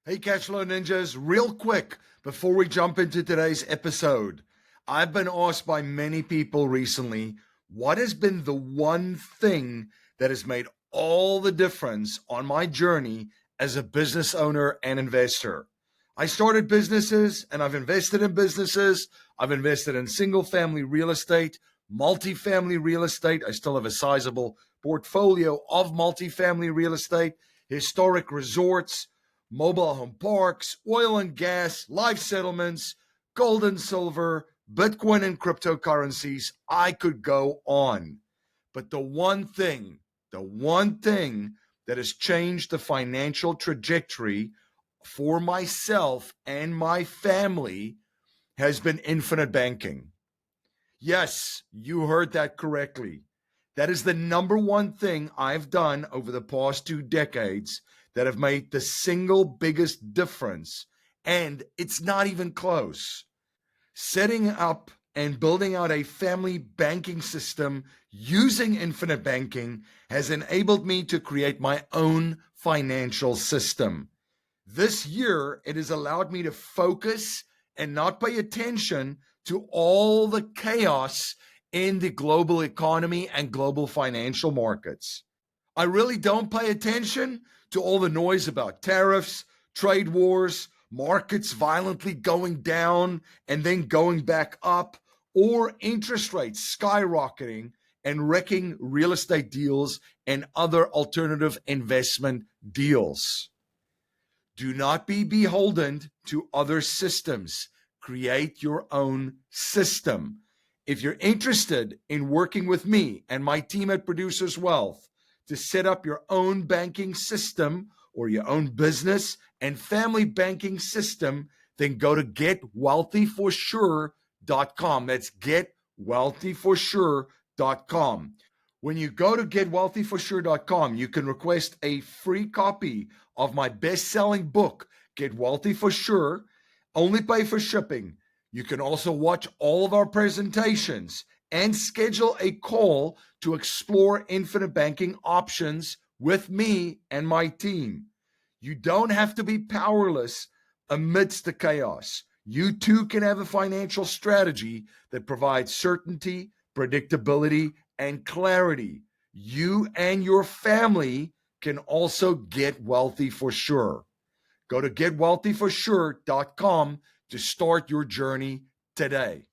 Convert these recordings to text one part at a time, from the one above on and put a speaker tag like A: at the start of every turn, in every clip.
A: Hey, Cashflow Ninjas, real quick before we jump into today's episode. I've been asked by many people recently, what has been the one thing that has made all the difference on my journey as a business owner and investor? I started businesses and I've invested in businesses. I've invested in single family real estate, multifamily real estate. I still have a sizable portfolio of multifamily real estate, historic resorts, mobile home parks, oil and gas, life settlements, gold and silver, Bitcoin and cryptocurrencies. I could go on. But the one thing that has changed the financial trajectory for myself and my family has been infinite banking. Yes, you heard that correctly. That is the number one thing I've done over the past 2 decades that have made the single biggest difference. And it's not even close. Setting up and building out a family banking system using infinite banking has enabled me to create my own financial system. This year, it has allowed me to focus and not pay attention to all the chaos in the global economy and global financial markets. I really don't pay attention to all the noise about tariffs, trade wars, markets violently going down and then going back up, or interest rates skyrocketing and wrecking real estate deals and other alternative investment deals. Do not be beholden to other systems. Create your own system. If you're interested in working with me and my team at Producers Wealth to set up your own banking system or your own business and family banking system, then go to getwealthyforsure.com. That's getwealthyforsure.com. When you go to getwealthyforsure.com, you can request a free copy of my best-selling book, Get Wealthy for Sure. Only pay for shipping. You can also watch all of our presentations and schedule a call to explore infinite banking options with me and my team. You don't have to be powerless amidst the chaos. You too can have a financial strategy that provides certainty, predictability, and clarity. You and your family can also get wealthy for sure. Go to getwealthyforsure.com to start your journey today.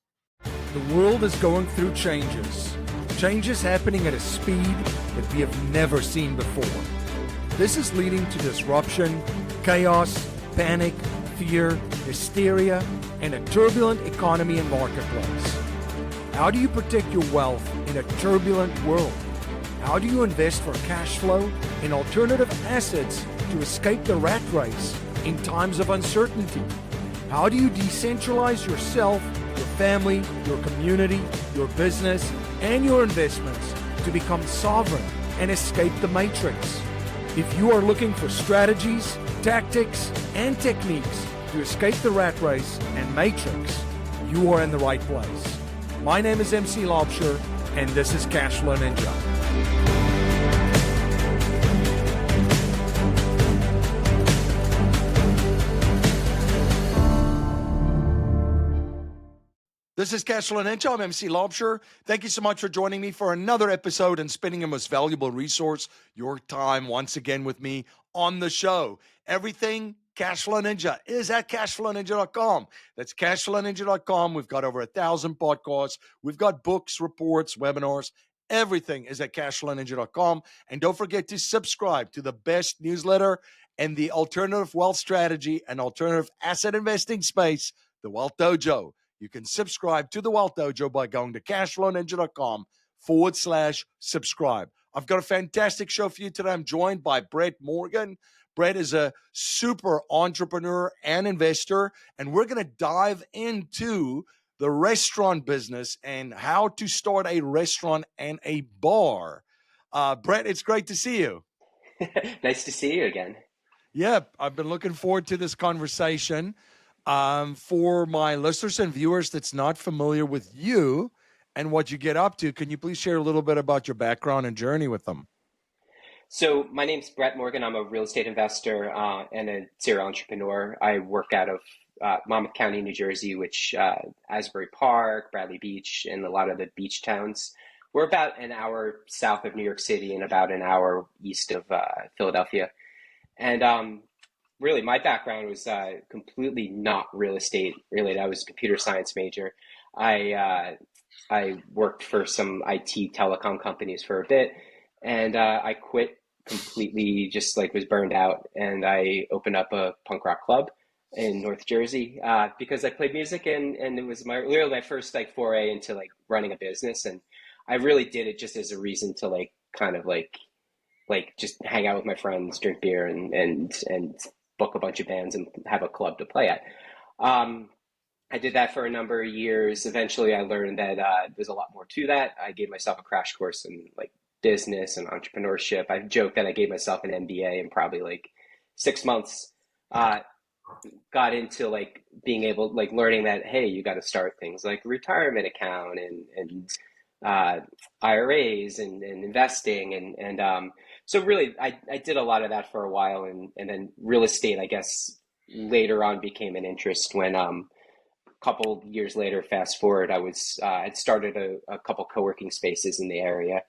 A: The world is going through changes. Changes happening at a speed that we have never seen before. This is leading to disruption, chaos, panic, fear, hysteria, and a turbulent economy and marketplace. How do you protect your wealth in a turbulent world? How do you invest for cash flow in alternative assets to escape the rat race in times of uncertainty? How do you decentralize yourself, your family, your community, your business, and your investments to become sovereign and escape the matrix? If you are looking for strategies, tactics, and techniques to escape the rat race and matrix, you are in the right place. My name is MC Laubscher, and this is Cashflow Ninja. This is Cashflow Ninja. I'm MC Laubscher. Thank you so much for joining me for another episode and spending your most valuable resource, your time, once again with me on the show. Everything Cashflow Ninja is at cashflowninja.com. That's cashflowninja.com. We've got over 1,000 podcasts. We've got books, reports, webinars. Everything is at cashflowninja.com. And don't forget to subscribe to the best newsletter in the alternative wealth strategy and alternative asset investing space, the Wealth Dojo. You can subscribe to the Wealth Dojo by going to cashflowninja.com/subscribe. I've got a fantastic show for you today. I'm joined by Bret Morgan. Bret is a super entrepreneur and investor, and we're going to dive into the restaurant business and how to start a restaurant and a bar. Bret, it's great to see you.
B: Nice to see you again.
A: Yeah, I've been looking forward to this conversation. For my listeners and viewers that's not familiar with you and what you get up to, can you please share a little bit about your background and journey with them?
B: So my name's Bret Morgan. I'm a real estate investor and a serial entrepreneur. I work out of Monmouth County, New Jersey, which Asbury Park, Bradley Beach, and a lot of the beach towns. We're about an hour south of New York City and about an hour east of Philadelphia. And really, my background was completely not real estate related. I was a computer science major. I worked for some IT telecom companies for a bit, and I quit completely, just like was burned out, and I opened up a punk rock club in North Jersey because I played music, and it was literally my first like foray into like running a business, and I really did it just as a reason to like kind of like just hang out with my friends, drink beer, and book a bunch of bands and have a club to play at. Um, I did that for a number of years. Eventually, I learned that there's a lot more to that. I gave myself a crash course in like business and entrepreneurship. I joke that I gave myself an MBA in probably like 6 months. Uh, got into like being able, like learning that, hey, you got to start things like a retirement account and IRAs and investing and so really I did a lot of that for a while and then real estate I guess later on became an interest when couple years later, fast forward, I was had started a couple co-working spaces in the area,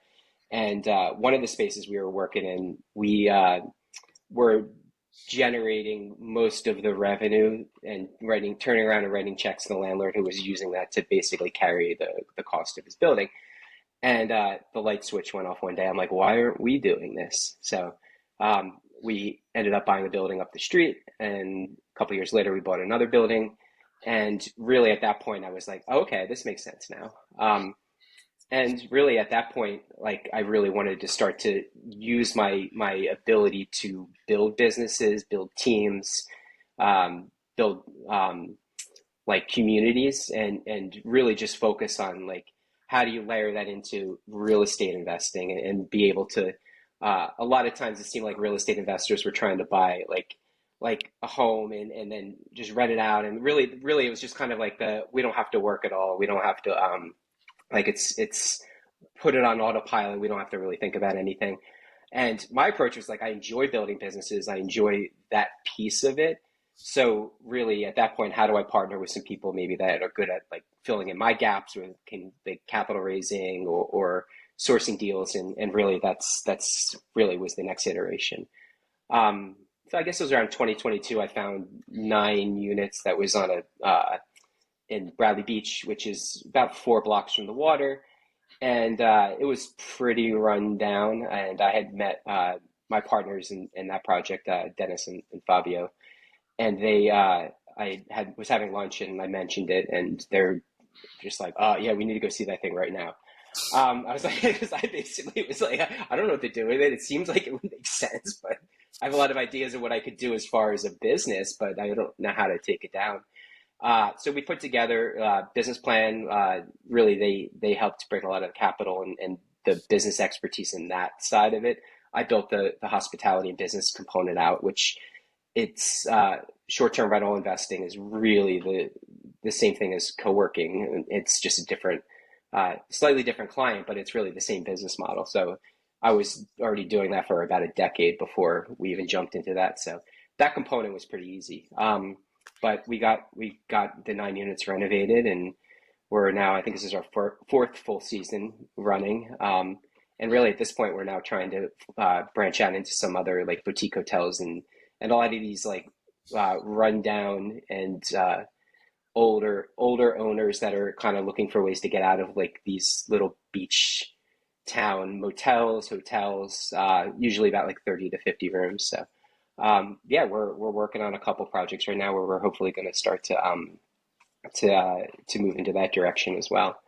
B: and one of the spaces we were working in, we were generating most of the revenue and turning around and writing checks to the landlord who was using that to basically carry the cost of his building. And the light switch went off one day. I'm like, why aren't we doing this? So we ended up buying a building up the street, and a couple years later, we bought another building. And really, at that point, I was like, oh, okay, this makes sense now. And really, at that point, like I really wanted to start to use my ability to build businesses, build teams, build like communities, and really just focus on like how do you layer that into real estate investing and be able to. A lot of times, it seemed like real estate investors were trying to buy like a home and then just rent it out, and really it was just kind of like we don't have to work at all, we don't have to like it's put it on autopilot, we don't have to really think about anything. And my approach was like I enjoy building businesses, I enjoy that piece of it. So really at that point, how do I partner with some people maybe that are good at like filling in my gaps with can like capital raising or sourcing deals, and really that's really was the next iteration. um, so I guess it was around 2022. I found 9 units that was on a in Bradley Beach, which is about 4 blocks from the water, and it was pretty run down. And I had met my partners in that project, Dennis and Fabio, and they I had was having lunch and I mentioned it, and they're just like, "Oh yeah, we need to go see that thing right now." I was like, because I basically was like, I don't know what to do with it. It seems like it would make sense, but I have a lot of ideas of what I could do as far as a business, but I don't know how to take it down. So we put together a business plan. Really, they helped bring a lot of capital and the business expertise in that side of it. I built the hospitality and business component out, which it's short-term rental investing is really the same thing as co-working. It's just a different, slightly different client, but it's really the same business model. So I was already doing that for about a decade before we even jumped into that. So that component was pretty easy. But we got the 9 units renovated, and we're now, I think this is our fourth full season running. And really at this point, we're now trying to branch out into some other like boutique hotels and a lot of these like run down and older owners that are kind of looking for ways to get out of like these little beach town motels, hotels, usually about like 30 to 50 rooms. So yeah, we're working on a couple projects right now where we're hopefully going to start to move into that direction as well.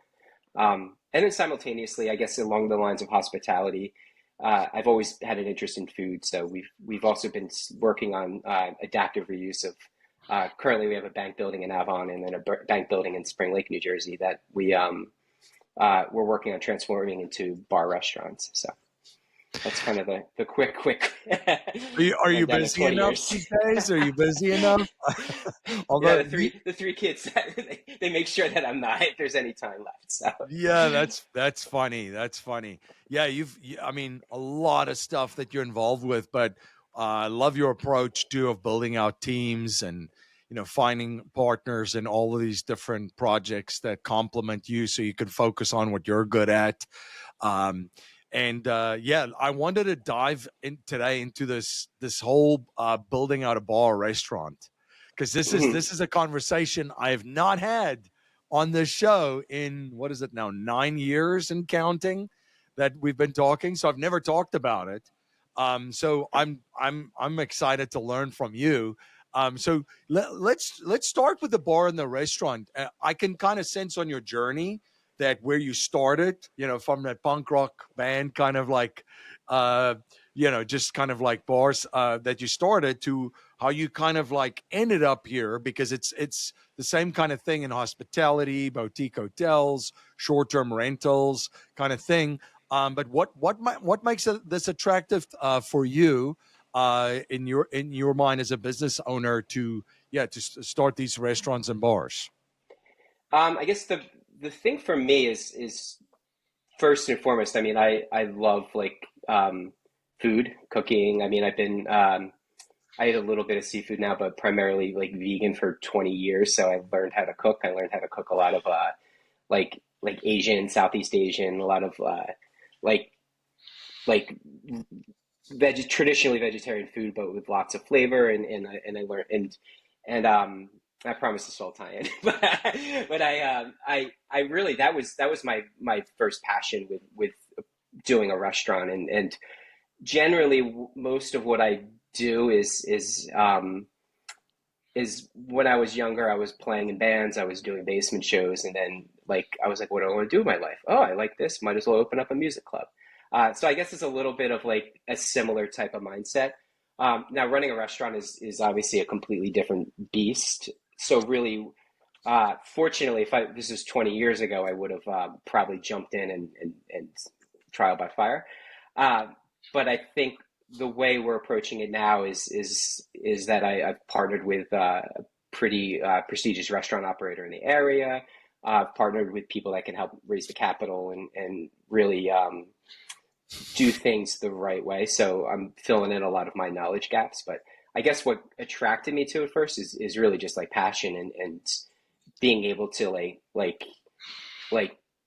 B: And then simultaneously, I guess along the lines of hospitality, I've always had an interest in food, so we've also been working on adaptive reuse of. Currently, we have a bank building in Avon and then a bank building in Spring Lake, New Jersey, that we're working on transforming into bar restaurants. So That's kind of the quick
A: Are you
B: rundown of
A: busy
B: 20
A: enough
B: years.
A: these days? Are you busy enough?
B: Yeah,
A: Although
B: the three kids, they make sure that I'm not, if there's any time left. So
A: yeah, that's funny. That's funny. Yeah, I mean, a lot of stuff that you're involved with, but I love your approach too of building out teams and finding partners in all of these different projects that complement you, so you can focus on what you're good at. Um, and yeah, I wanted to dive in today into this whole building out a bar or restaurant, because this is
B: mhm.
A: this is a conversation I have not had on this show in, what is it now, 9 years and counting that we've been talking. So I've never talked about it. So I'm excited to learn from you. So let's start with the bar and the restaurant. I can kind of sense on your journey that where you started, from that punk rock band, kind of like, uh, just kind of like bars that you started, to how you kind of like ended up here, because it's the same kind of thing in hospitality, boutique hotels, short term rentals, kind of thing. But what makes this attractive for you, in your mind as a business owner, to start these restaurants and bars?
B: I guess the thing for me is first and foremost. I mean, I love like food, cooking. I mean, I eat a little bit of seafood now, but primarily like vegan for 20 years. So I learned how to cook. I learned how to cook a lot of like Asian, Southeast Asian, a lot of like like traditionally vegetarian food, but with lots of flavor. And I learned and I promise this will tie in, but I really, that was my first passion with doing a restaurant. And generally most of what I do is when I was younger, I was playing in bands, I was doing basement shows, and then like I was like, what do I want to do with my life? Oh, I like this. Might as well open up a music club. So I guess it's a little bit of like a similar type of mindset. Now, running a restaurant is obviously a completely different beast. So really, fortunately, if this was 20 years ago, I would have probably jumped in and trial by fire. Uh, but I think the way we're approaching it now is that I've partnered with a pretty prestigious restaurant operator in the area. I've partnered with people that can help raise the capital and really do things the right way. So I'm filling in a lot of my knowledge gaps. But I guess what attracted me to it first is really just like passion and being able to like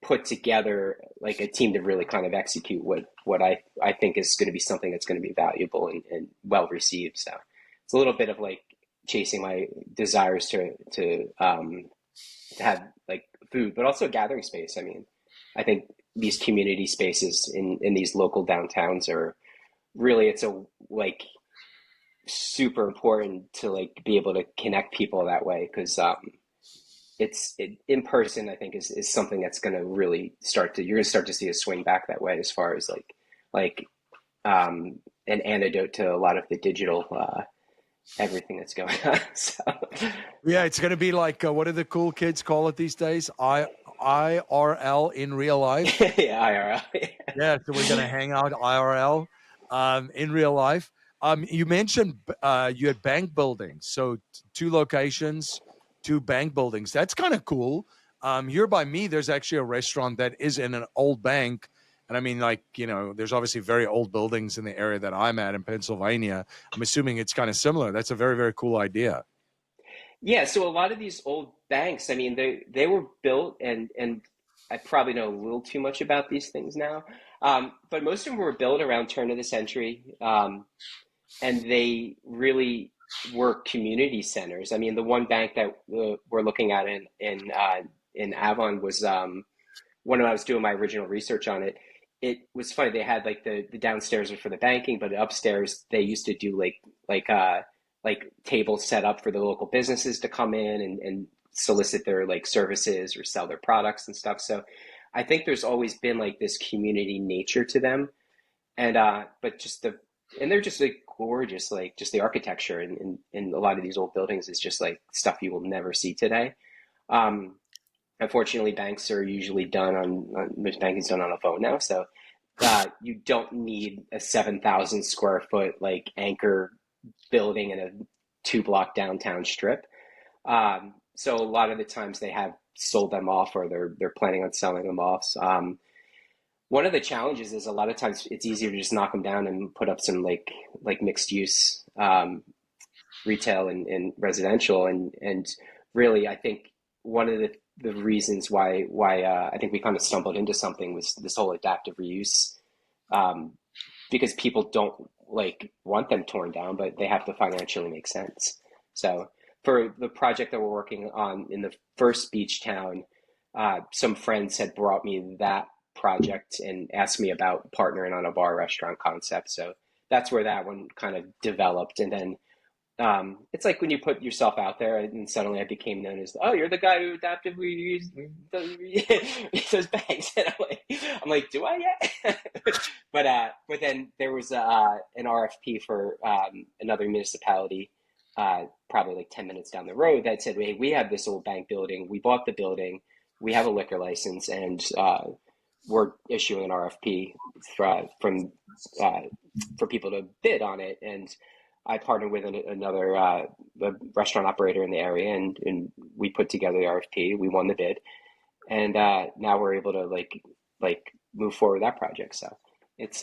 B: put together like a team to really kind of execute what I think is going to be something that's going to be valuable and well received. So it's a little bit of like chasing my desires to have like food, but also gathering space. I mean, I think these community spaces in these local downtowns are really, it's a like super important to like be able to connect people that way, because in person, I think is something that's going to really you're going to start to see a swing back that way, as far as like an antidote to a lot of the digital everything that's going on. So
A: Yeah, it's going to be like, what do the cool kids call it these days? IRL, in real life.
B: yeah, IRL.
A: Yeah, so we're going to hang out IRL, in real life. You mentioned you had bank buildings, so two locations, two bank buildings. That's kind of cool. Here by me, there's actually a restaurant that is in an old bank. And I mean, like, there's obviously very old buildings in the area that I'm at in Pennsylvania. I'm assuming it's kind of similar. That's a very, very cool idea.
B: Yeah, so a lot of these old banks, I mean, they were built, and I probably know a little too much about these things now, but most of them were built around turn of the century, and they really were community centers. I mean, the one bank that we're looking at in Avon was when I was doing my original research on it. It was funny. They had like the downstairs were for the banking, but upstairs they used to do like like tables set up for the local businesses to come in and solicit their like services or sell their products and stuff. So I think there's always been like this community nature to them, and but just and they're just like gorgeous, like just the architecture in a lot of these old buildings is just like stuff you will never see today. Um, Unfortunately, banks are usually done on most banking is done on a phone now, so you don't need a 7,000 square foot like anchor building in a 2 block downtown strip. So a lot of the times they have sold them off, or they're planning on selling them off. One of the challenges is a lot of times it's easier to just knock them down and put up some like mixed use retail and residential, and really I think one of the reasons why I think we kind of stumbled into something was this whole adaptive reuse, because people don't like want them torn down, but they have to financially make sense. So for the project that we're working on in the first beach town, some friends had brought me that project and asked me about partnering on a bar restaurant concept. So that's where that one kind of developed. And then it's like when you put yourself out there, and suddenly I became known as, oh, you're the guy who adaptively used those bags. And I'm like, do I yet? But then there was an RFP for another municipality, probably like 10 minutes down the road, that said, hey, we have this old bank building. We bought the building. We have a liquor license, and we're issuing an RFP for people to bid on it. And I partnered with another restaurant operator in the area, and we put together the RFP. We won the bid, and now we're able to like move forward with that project. So it's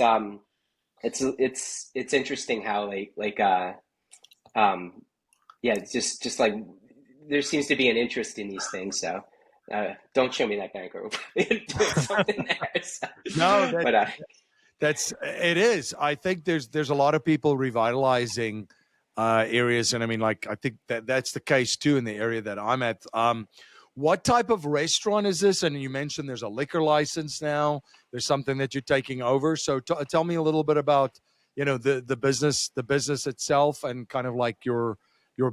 B: interesting how yeah, it's just like there seems to be an interest in these things. So don't show me that bank over doing something there. So,
A: No,
B: but
A: it is. I think there's a lot of people revitalizing areas, and I mean, like, I think that's the case too in the area that I'm at. What type of restaurant is this? And you mentioned there's a liquor license now. There's something that you're taking over. So tell me a little bit about the business itself, and kind of like your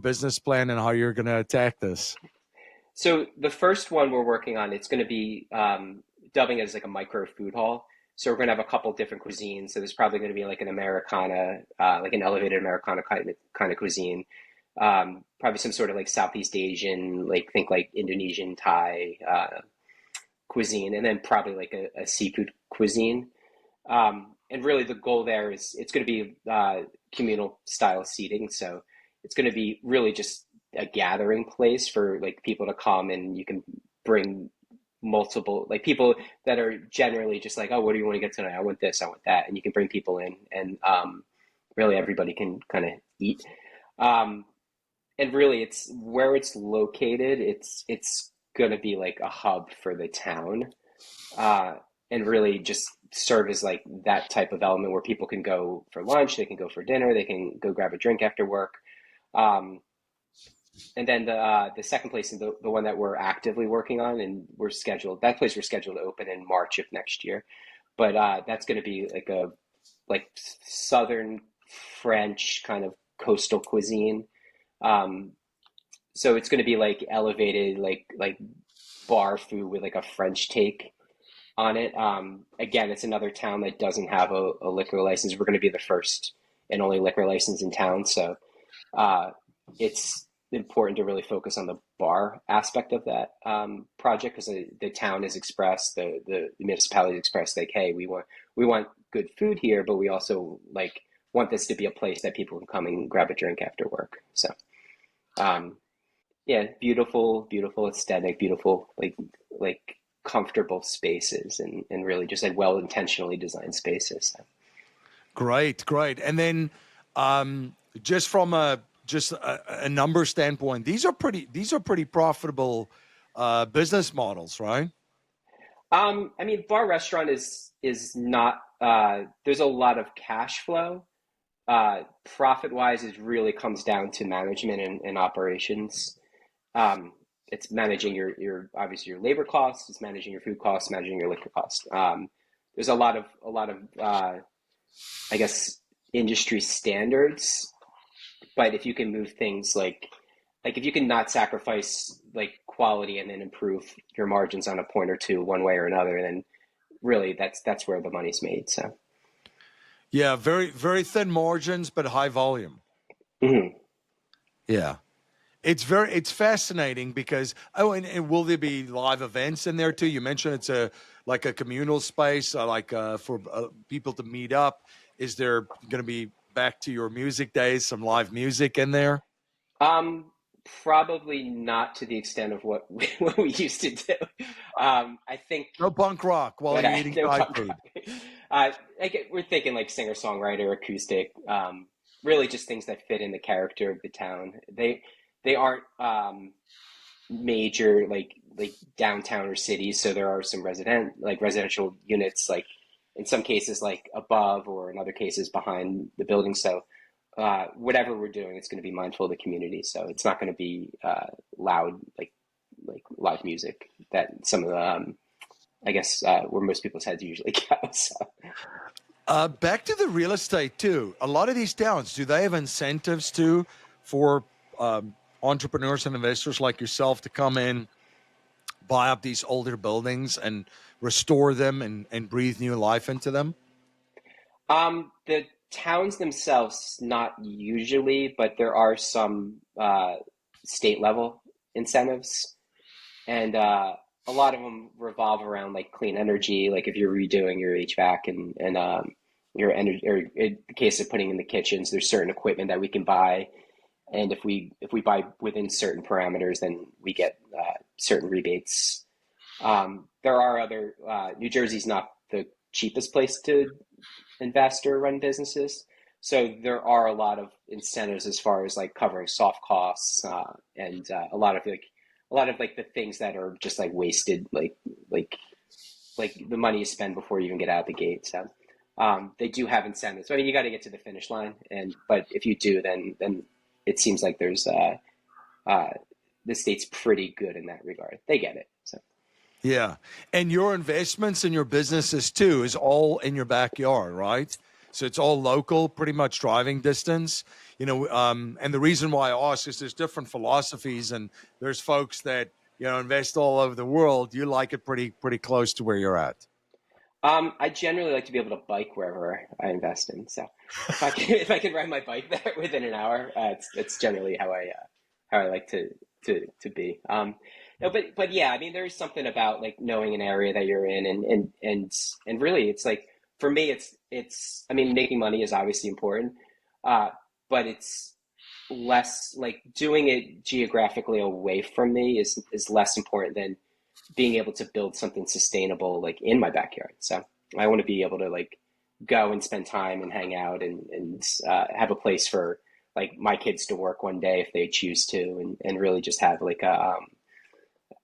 A: business plan and how you're going to attack this.
B: So the first one we're working on, it's going to be dubbing it as like a micro food hall. So we're going to have a couple different cuisines. So there's probably going to be like an Americana, like an elevated Americana kind of cuisine. Probably some sort of like Southeast Asian, like think like Indonesian, Thai cuisine, and then probably like a seafood cuisine. And really the goal there is it's going to be communal style seating. So it's going to be really just a gathering place for like people to come, and you can bring multiple, like people that are generally just like, oh, what do you want to get tonight? I want this, I want that. And you can bring people in, and really everybody can kind of eat. And really it's where it's located. It's going to be like a hub for the town, and really just serve as like that type of element where people can go for lunch, they can go for dinner, they can go grab a drink after work. And then the second place is the one that we're actively working on, and we're scheduled to open in March of next year. But that's going to be like Southern French kind of coastal cuisine. So it's going to be like elevated, like bar food with like a French take on it. Again, it's another town that doesn't have a liquor license. We're going to be the first and only liquor license in town. So it's important to really focus on the bar aspect of that project, because the town has expressed, the municipality has expressed like, hey, we want good food here, but we also like want this to be a place that people can come and grab a drink after work. So yeah, beautiful aesthetic, beautiful like comfortable spaces, and really just like well intentionally designed spaces. So.
A: Great. And then just from a number standpoint, these are pretty profitable business models, right?
B: I mean, bar restaurant is not. There's a lot of cash flow. Profit wise, it really comes down to management and operations. It's managing your obviously your labor costs. It's managing your food costs, managing your liquor costs. There's a lot of I guess industry standards, but if you can move things like if you can not sacrifice like quality and then improve your margins on a point or two one way or another, then really that's where the money's made. So
A: yeah, very very thin margins but high volume.
B: Mm-hmm.
A: Yeah. It's fascinating because and will there be live events in there too? You mentioned it's a like a communal space, for people to meet up. Is there going to be back to your music days, some live music in there?
B: Um, Probably not to the extent of what what we used to do. I think
A: No punk rock while you're eating
B: no
A: Thai
B: punk
A: food.
B: rock. We're thinking like singer songwriter, acoustic, really just things that fit in the character of the town. They aren't major like downtown or cities, so there are some residential units like in some cases like above or in other cases behind the building. So whatever we're doing, it's going to be mindful of the community. So it's not going to be loud like live music that some of the I guess where most people's heads usually go. So.
A: Back to the real estate too. A lot of these towns, do they have incentives too for entrepreneurs and investors like yourself to come in, buy up these older buildings and restore them and breathe new life into them?
B: The towns themselves, not usually, but there are some state level incentives, and a lot of them revolve around like clean energy. Like if you're redoing your HVAC and your energy, or in the case of putting in the kitchens, there's certain equipment that we can buy, and if we buy within certain parameters, then we get certain rebates. There are other. New Jersey's not the cheapest place to invest or run businesses. So there are a lot of incentives as far as like covering soft costs and a lot of like the things that are just like wasted, like like the money you spend before you even get out the gate. So they do have incentives. I mean, you got to get to the finish line, and but if you do, then it seems like there's uh, the state's pretty good in that regard. They get it. So.
A: Yeah. And your investments and your businesses too is all in your backyard, right? So it's all local, pretty much driving distance. And the reason why I ask is there's different philosophies, and there's folks that invest all over the world. You like it pretty close to where you're at.
B: I generally like to be able to bike wherever I invest in. So if I can if I can ride my bike there within an hour, it's generally how I like to be. No, but yeah, I mean, there's something about like knowing an area that you're in, and really, it's like for me, it's. I mean, making money is obviously important, uh, but it's less like doing it geographically away from me is less important than being able to build something sustainable like in my backyard. So I want to be able to like go and spend time and hang out and have a place for like my kids to work one day if they choose to, and really just have like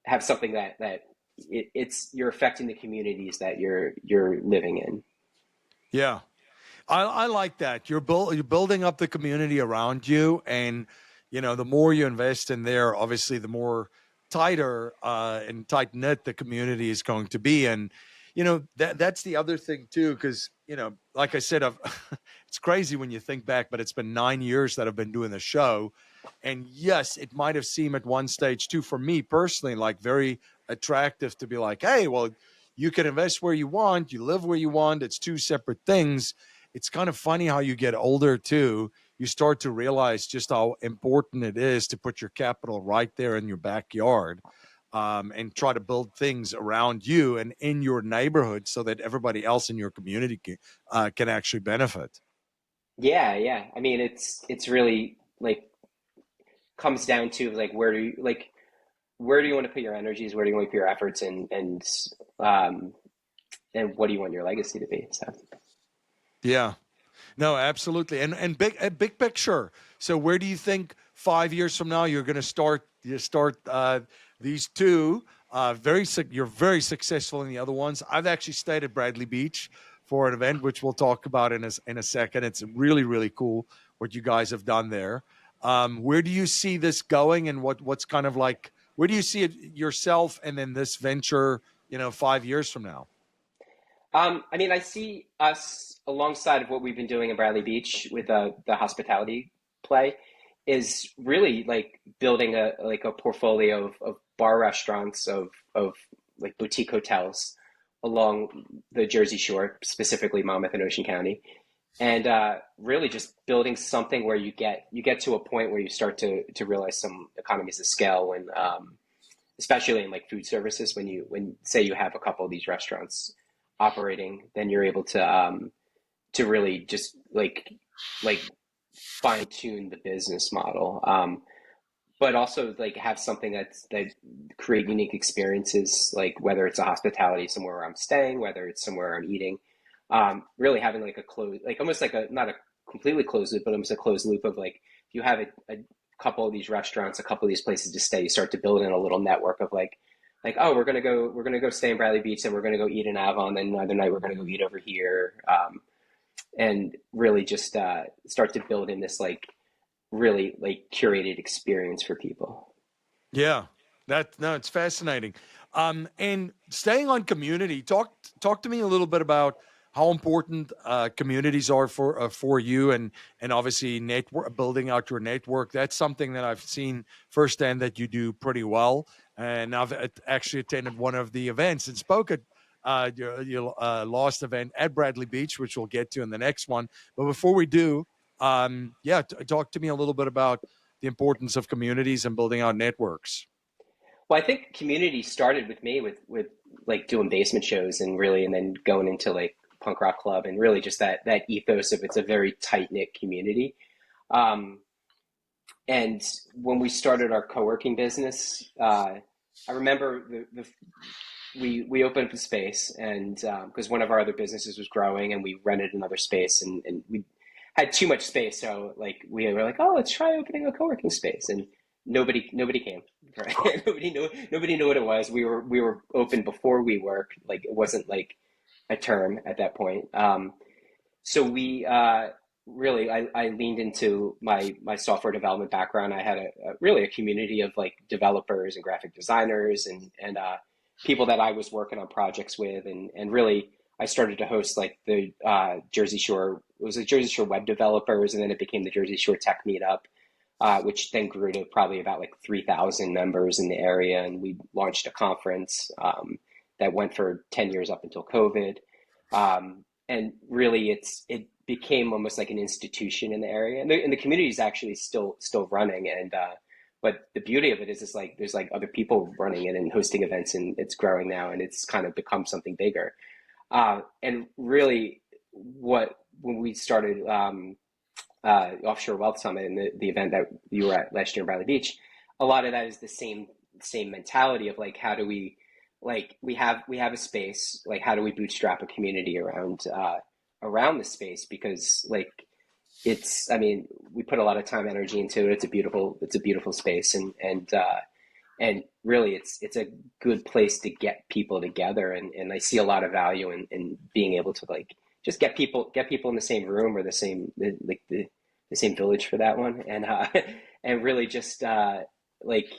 B: have something that it's you're affecting the communities that you're living in.
A: Yeah. I like that. You're building up the community around you, and the more you invest in there, obviously, the more tighter and tight knit the community is going to be. And that's the other thing too, because like I said, it's crazy when you think back, but it's been 9 years that I've been doing the show, and yes, it might have seemed at one stage too, for me personally, like very attractive to be like, hey, well, you can invest where you want, you live where you want. It's two separate things. It's kind of funny how you get older too. You start to realize just how important it is to put your capital right there in your backyard, and try to build things around you and in your neighborhood so that everybody else in your community can actually benefit.
B: Yeah, yeah. I mean, it's really like comes down to like where do you want to put your energies? Where do you want to put your efforts? Um, and what do you want your legacy to be? So.
A: Yeah. No, absolutely. And big picture. So where do you think 5 years from now you're going to start? You start these two. You're very successful in the other ones. I've actually stayed at Bradley Beach for an event, which we'll talk about in a second. It's really really cool what you guys have done there. Where do you see this going, and what's kind of like where do you see it yourself, and then this venture? 5 years from now.
B: I mean, I see us alongside of what we've been doing in Bradley Beach with the hospitality play is really like building a portfolio of bar restaurants of like boutique hotels along the Jersey Shore, specifically Monmouth and Ocean County, and really just building something where you get to a point where you start to realize some economies of scale when especially in like food services when say you have a couple of these restaurants operating, then you're able to really just like fine tune the business model, but also like have something that create unique experiences, like whether it's a hospitality somewhere where I'm staying, whether it's somewhere I'm eating, really having like a closed, like almost like a not a completely closed loop, but almost a closed loop of like if you have a couple of these restaurants, a couple of these places to stay, you start to build in a little network of like oh we're gonna go stay in Bradley Beach and we're gonna go eat in Avon, then another night we're gonna go eat over here, and really just start to build in this like really like curated experience for people.
A: Yeah, that no, it's fascinating. And staying on community, talk to me a little bit about how important communities are for you, and obviously network building out your network. That's something that I've seen firsthand that you do pretty well. And I've actually attended one of the events and spoke at your last event at Bradley Beach, which we'll get to in the next one. But before we do, yeah, talk to me a little bit about the importance of communities and building out networks.
B: Well, I think community started with me with like doing basement shows and really, and then going into like punk rock club and really just that ethos of it's a very tight knit community. Um, and when we started our co-working business, I remember we opened up a space, and because one of our other businesses was growing, and we rented another space, and we had too much space, so like we were like, oh, let's try opening a co-working space, and nobody came. Right? Nobody knew what it was. We were open before we worked. Like it wasn't like a term at that point. So we really I leaned into my software development background. I had a really a community of like developers and graphic designers and people that I was working on projects with, and really I started to host like the Jersey Shore, it was the Jersey Shore web developers, and then it became the Jersey Shore Tech Meetup, which then grew to probably about like 3,000 members in the area. And we launched a conference that went for 10 years up until COVID. And really it became almost like an institution in the area. And the community is actually still running. And but the beauty of it is like there's like other people running it and hosting events, and it's growing now, and it's kind of become something bigger. And really, what when we started Offshore Wealth Summit and the event that you were at last year in Bradley Beach, a lot of that is the same mentality of like how do we like we have a space, like how do we bootstrap a community around the space, because like it's I mean we put a lot of time energy into it. It's a beautiful space, and really it's a good place to get people together, and I see a lot of value in being able to like just get people in the same room or the same village for that one, and really just like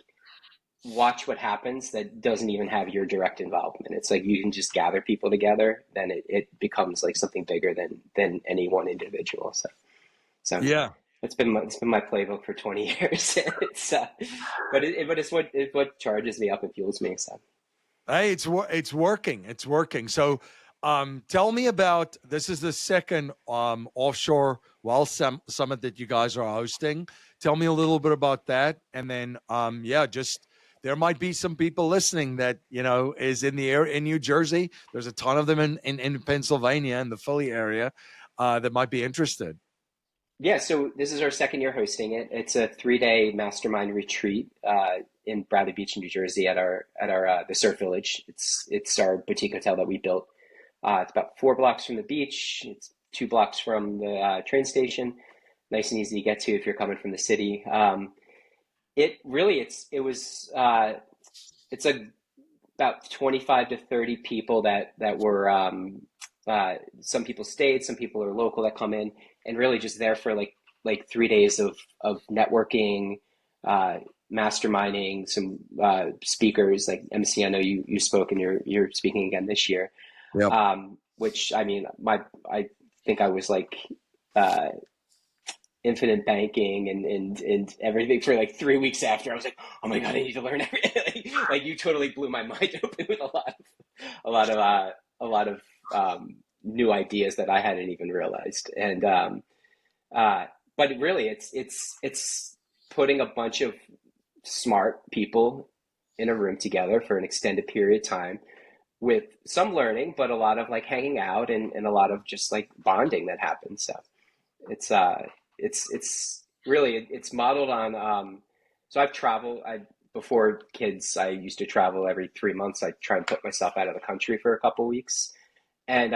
B: watch what happens that doesn't even have your direct involvement. It's like you can just gather people together, then it becomes like something bigger than any one individual. So
A: Yeah.
B: it's been my playbook for 20 years. But it's what charges me up and fuels me. So
A: Hey, it's working. It's working. So, tell me about this is the second offshore summit that you guys are hosting. Tell me a little bit about that, and then yeah, just there might be some people listening that is in the area in New Jersey. There's a ton of them in Pennsylvania in the Philly area that might be interested.
B: yeah, so this is our second year hosting it. It's a 3-day mastermind retreat in Bradley Beach, New Jersey, at our the Surf Village. It's our boutique hotel that we built. It's about 4 blocks from the beach. It's 2 blocks from the train station. Nice and easy to get to if you're coming from the city. It really it's like about 25 to 30 people that were some people stayed, some people are local that come in, and really just there for like 3 days of networking, uh, masterminding, some speakers like MC. I know you spoke, and you're speaking again this year.
A: Yep.
B: Which I mean, I think I was like uh, infinite banking and everything for like 3 weeks after. I was like, oh my god, I need to learn everything. Like you totally blew my mind open with a lot of a lot of new ideas that I hadn't even realized. And but really, it's putting a bunch of smart people in a room together for an extended period of time with some learning, but a lot of like hanging out and a lot of just like bonding that happens. So it's it's really it's modeled on so I've traveled. I before kids I used to travel every 3 months. I try and put myself out of the country for a couple of weeks. And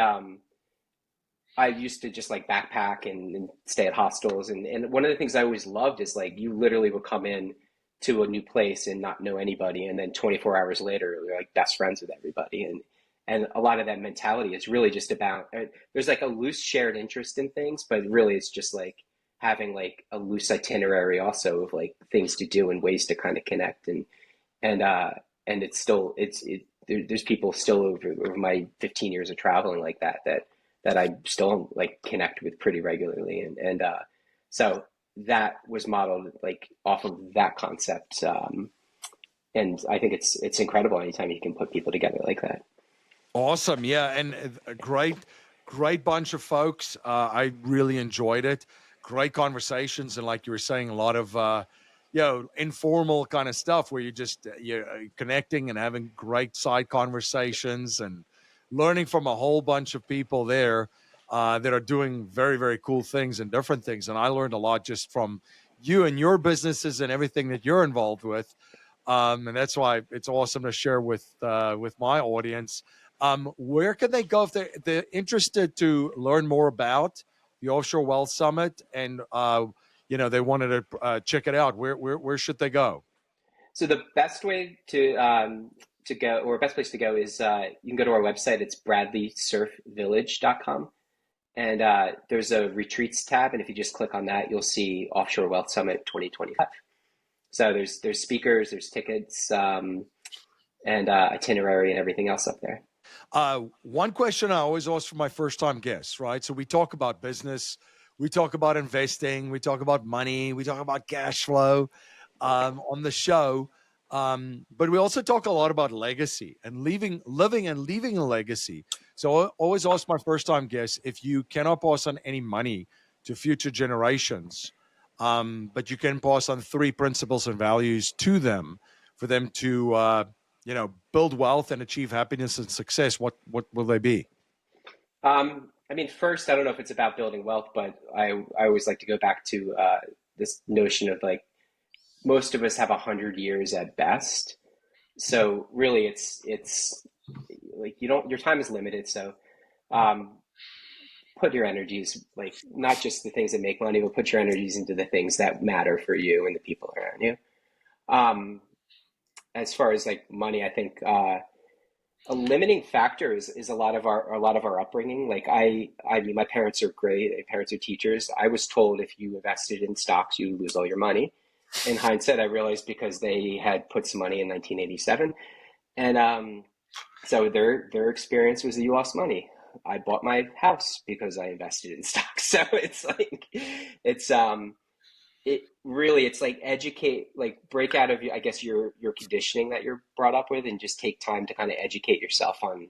B: I used to just like backpack and stay at hostels. And one of the things I always loved is like you literally would come in to a new place and not know anybody. And then 24 hours later, you're like best friends with everybody. And a lot of that mentality is really just about, there's like a loose shared interest in things, but really it's just like having like a loose itinerary also of like things to do and ways to kind of connect. And, and it's still, there's people still over my 15 years of traveling like that I still like connect with pretty regularly. And so that was modeled like off of that concept. And I think it's incredible anytime you can put people together like that.
A: Awesome. Yeah. And a great bunch of folks. I really enjoyed it. Great conversations. And like you were saying, a lot of, informal kind of stuff where you're connecting and having great side conversations and learning from a whole bunch of people there that are doing very, very cool things and different things. And I learned a lot just from you and your businesses and everything that you're involved with. And that's why it's awesome to share with my audience. Where can they go if they're interested to learn more about the Offshore Wealth Summit and they wanted to check it out? Where should they go?
B: So the best way to go, or best place to go, is you can go to our website. It's bradleysurfvillage.com. And there's a retreats tab. And if you just click on that, you'll see Offshore Wealth Summit 2025. So there's speakers, there's tickets, and itinerary and everything else up there.
A: One question I always ask for my first time guests, right? So we talk about business, we talk about investing, we talk about money, we talk about cash flow on the show. But we also talk a lot about legacy and living and leaving a legacy. So I always ask my first time guests, if you cannot pass on any money to future generations, but you can pass on 3 principles and values to them for them to, build wealth and achieve happiness and success, what will they be?
B: I mean, first, I don't know if it's about building wealth, but I always like to go back to this notion of like most of us have 100 years at best. So really, it's like your time is limited. So put your energies, like not just the things that make money, but put your energies into the things that matter for you and the people around you. As far as like money, I think a limiting factor is a lot of our upbringing. Like I mean, my parents are great. My parents are teachers. I was told if you invested in stocks, you lose all your money. In hindsight, I realized because they had put some money in 1987, and so their experience was that you lost money. I bought my house because I invested in stocks. So it's like it really, it's like educate, like break out of I guess your conditioning that you're brought up with, and just take time to kind of educate yourself on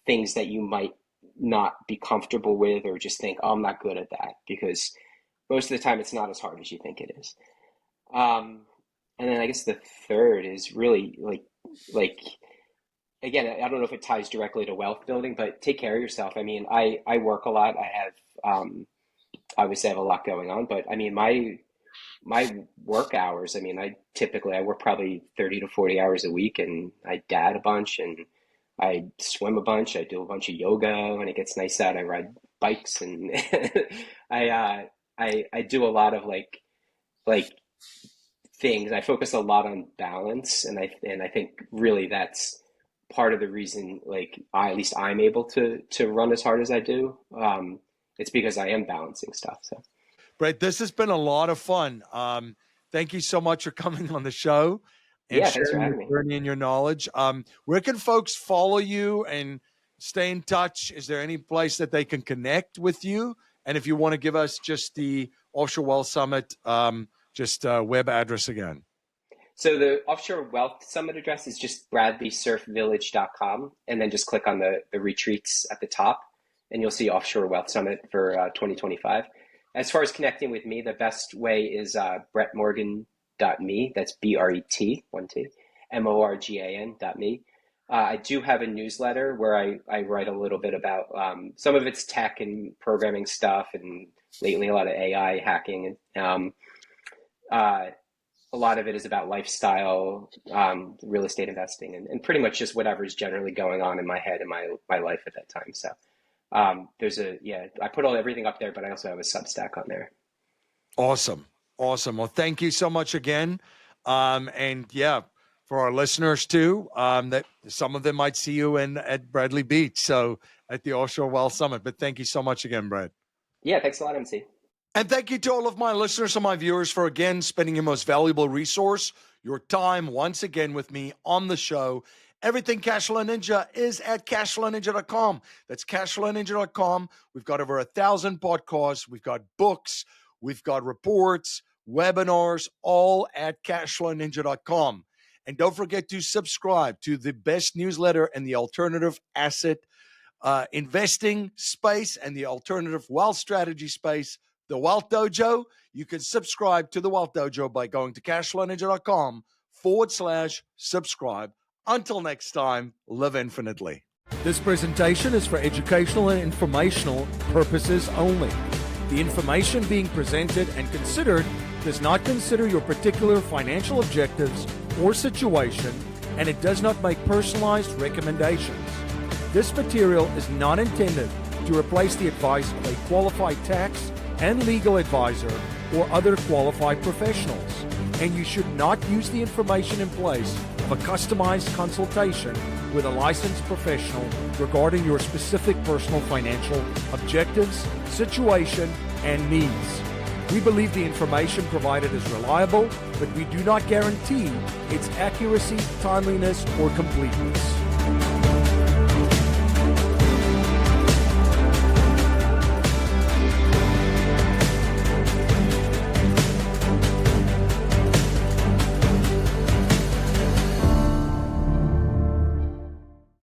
B: things that you might not be comfortable with, or just think, oh, I'm not good at that, because most of the time it's not as hard as you think it is. And then I guess the third is really like again, I don't know if it ties directly to wealth building, but take care of yourself. I mean, I work a lot. I have obviously I have a lot going on, but I mean my work hours, I mean, I work probably 30 to 40 hours a week, and I dad a bunch, and I swim a bunch. I do a bunch of yoga when it gets nice out. I ride bikes, and I do a lot of like things. I focus a lot on balance, and I think really that's part of the reason, like at least I'm able to run as hard as I do. It's because I am balancing stuff. So.
A: Brett, this has been a lot of fun. Thank you so much for coming on the show and
B: Yeah, thanks for
A: sharing
B: having
A: your
B: me.
A: journey and your knowledge. Where can folks follow you and stay in touch? Is there any place that they can connect with you? And if you want to give us just the Offshore Wealth Summit, web address again.
B: So the Offshore Wealth Summit address is just bradleysurfvillage.com, and then just click on the retreats at the top, and you'll see Offshore Wealth Summit for 2025. As far as connecting with me, the best way is bretmorgan.me. That's BRET, one T, MORGAN.me. I do have a newsletter where I write a little bit about some of it's tech and programming stuff, and lately a lot of AI hacking. A lot of it is about lifestyle, real estate investing, and pretty much just whatever's generally going on in my head and my life at that time. So I put everything up there, but I also have a Substack on there.
A: Awesome. Well, thank you so much again. And yeah, for our listeners too, that some of them might see you at Bradley Beach, so at the Offshore Wealth Summit. But thank you so much again, Brad.
B: Yeah, thanks a lot, MC.
A: And thank you to all of my listeners and my viewers for again spending your most valuable resource, your time, once again with me on the show. Everything Cashflow Ninja is at cashflowninja.com. That's cashflowninja.com. We've got over 1,000 podcasts. We've got books. We've got reports, webinars, all at cashflowninja.com. And don't forget to subscribe to the best newsletter in the alternative asset investing space and the alternative wealth strategy space, the Wealth Dojo. You can subscribe to the Wealth Dojo by going to cashflowninja.com/subscribe. Until next time, live infinitely. This presentation is for educational and informational purposes only. The information being presented and considered does not consider your particular financial objectives or situation, and it does not make personalized recommendations. This material is not intended to replace the advice of a qualified tax and legal advisor or other qualified professionals, and you should not use the information in place of a customized consultation with a licensed professional regarding your specific personal financial objectives, situation, and needs. We believe the information provided is reliable, but we do not guarantee its accuracy, timeliness, or completeness.